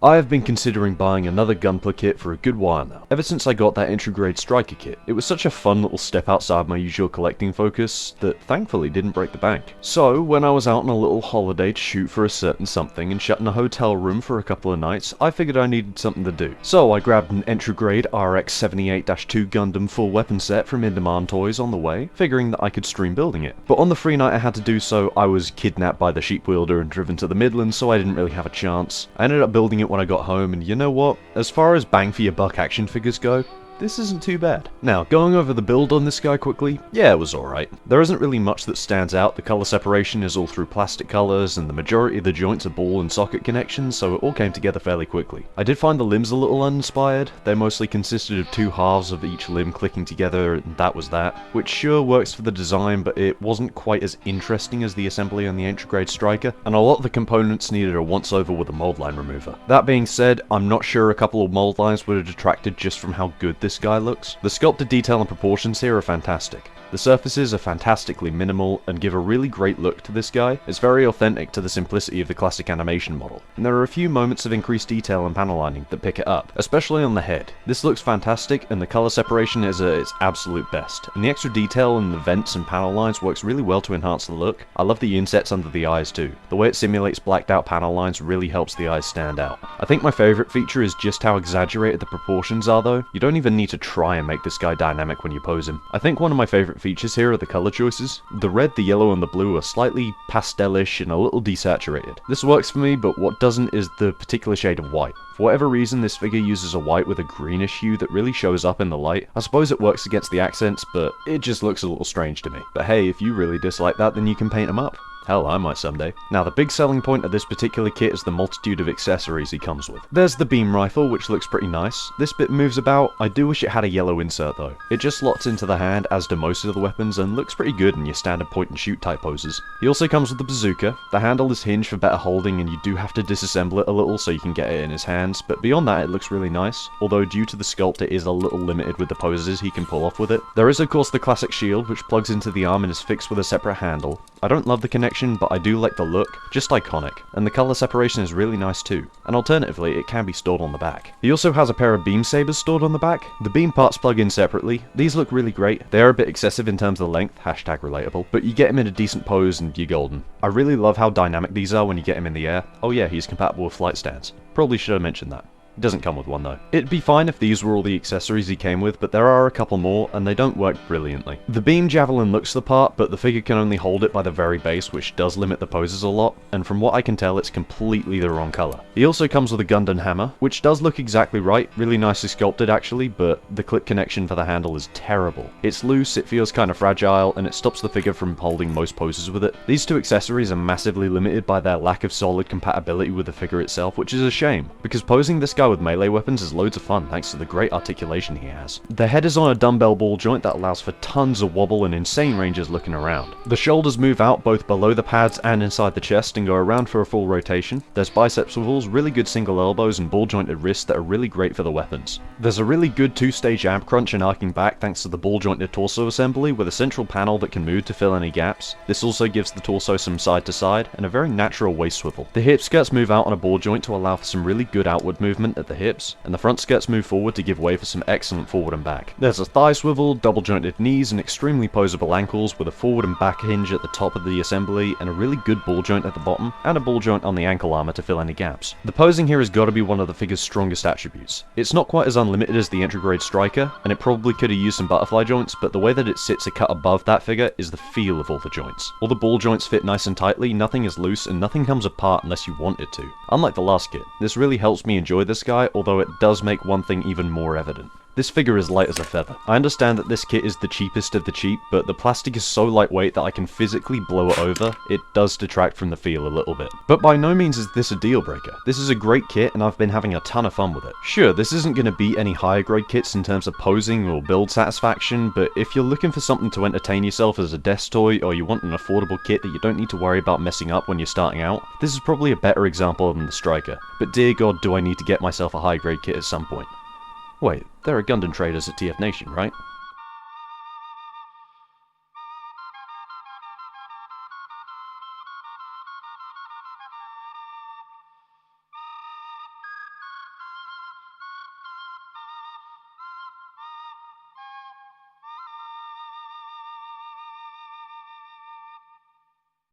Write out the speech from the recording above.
I have been considering buying another Gunpla kit for a good while now, ever since I got that entry grade striker kit. It was such a fun little step outside my usual collecting focus that thankfully didn't break the bank. So when I was out on a little holiday to shoot for a certain something and shut in a hotel room for a couple of nights, I figured I needed something to do. So I grabbed an entry grade RX-78-2 Gundam full weapon set from In Demand Toys on the way, figuring that I could stream building it. But on the free night I had to do so, I was kidnapped by the sheep wielder and driven to the Midlands, so I didn't really have a chance. I ended up building it when I got home, and you know what? As far as bang for your buck action figures go, this isn't too bad. Now, going over the build on this guy quickly, yeah, it was alright. There isn't really much that stands out. The colour separation is all through plastic colours, and the majority of the joints are ball and socket connections, so it all came together fairly quickly. I did find the limbs a little uninspired. They mostly consisted of two halves of each limb clicking together, and that was that. Which sure works for the design, but it wasn't quite as interesting as the assembly on the entry grade striker, and a lot of the components needed a once over with a mold line remover. That being said, I'm not sure a couple of mold lines would have detracted just from how good this guy looks. The sculpted detail and proportions here are fantastic. The surfaces are fantastically minimal and give a really great look to this guy. It's very authentic to the simplicity of the classic animation model, and there are a few moments of increased detail and panel lining that pick it up, especially on the head. This looks fantastic, and the colour separation is at its absolute best, and the extra detail in the vents and panel lines works really well to enhance the look. I love the insets under the eyes too. The way it simulates blacked out panel lines really helps the eyes stand out. I think my favourite feature is just how exaggerated the proportions are though. You don't even need to try and make this guy dynamic when you pose him. I think one of my favourite features here are the colour choices. The red, the yellow, and the blue are slightly pastelish and a little desaturated. This works for me, but what doesn't is the particular shade of white. For whatever reason, this figure uses a white with a greenish hue that really shows up in the light. I suppose it works against the accents, but it just looks a little strange to me. But hey, if you really dislike that, then you can paint them up. Hell, I might someday. Now, the big selling point of this particular kit is the multitude of accessories he comes with. There's the beam rifle, which looks pretty nice. This bit moves about. I do wish it had a yellow insert though. It just slots into the hand, as do most of the weapons, and looks pretty good in your standard point and shoot type poses. He also comes with the bazooka. The handle is hinged for better holding, and you do have to disassemble it a little so you can get it in his hands, but beyond that it looks really nice, although due to the sculpt it is a little limited with the poses he can pull off with it. There is of course the classic shield, which plugs into the arm and is fixed with a separate handle. I don't love the connection, but I do like the look, just iconic, and the colour separation is really nice too, and alternatively it can be stored on the back. He also has a pair of beam sabers stored on the back. The beam parts plug in separately. These look really great. They are a bit excessive in terms of the length, hashtag relatable, but you get him in a decent pose and you're golden. I really love how dynamic these are when you get him in the air. Oh yeah, he's compatible with flight stands. Probably should have mentioned that. It doesn't come with one though. It'd be fine if these were all the accessories he came with, but there are a couple more, and they don't work brilliantly. The beam javelin looks the part, but the figure can only hold it by the very base, which does limit the poses a lot, and from what I can tell it's completely the wrong colour. He also comes with a Gundam hammer, which does look exactly right, really nicely sculpted actually, but the clip connection for the handle is terrible. It's loose, it feels kind of fragile, and it stops the figure from holding most poses with it. These two accessories are massively limited by their lack of solid compatibility with the figure itself, which is a shame, because posing this guy with melee weapons is loads of fun thanks to the great articulation he has. The head is on a dumbbell ball joint that allows for tons of wobble and insane ranges looking around. The shoulders move out both below the pads and inside the chest and go around for a full rotation. There's bicep swivels, really good single elbows, and ball jointed wrists that are really great for the weapons. There's a really good two-stage ab crunch and arcing back thanks to the ball jointed torso assembly with a central panel that can move to fill any gaps. This also gives the torso some side to side and a very natural waist swivel. The hip skirts move out on a ball joint to allow for some really good outward movement at the hips, and the front skirts move forward to give way for some excellent forward and back. There's a thigh swivel, double jointed knees, and extremely posable ankles with a forward and back hinge at the top of the assembly, and a really good ball joint at the bottom, and a ball joint on the ankle armor to fill any gaps. The posing here has got to be one of the figure's strongest attributes. It's not quite as unlimited as the entry grade striker, and it probably could have used some butterfly joints, but the way that it sits a cut above that figure is the feel of all the joints. All the ball joints fit nice and tightly, nothing is loose, and nothing comes apart unless you want it to. Unlike the last kit, this really helps me enjoy this guy, although it does make one thing even more evident. This figure is light as a feather. I understand that this kit is the cheapest of the cheap, but the plastic is so lightweight that I can physically blow it over. It does detract from the feel a little bit. But by no means is this a deal breaker. This is a great kit and I've been having a ton of fun with it. Sure, this isn't going to beat any higher grade kits in terms of posing or build satisfaction, but if you're looking for something to entertain yourself as a desk toy, or you want an affordable kit that you don't need to worry about messing up when you're starting out, this is probably a better example than the Striker. But dear god, do I need to get myself a high grade kit at some point. Wait, there are Gundam traders at TF Nation, right?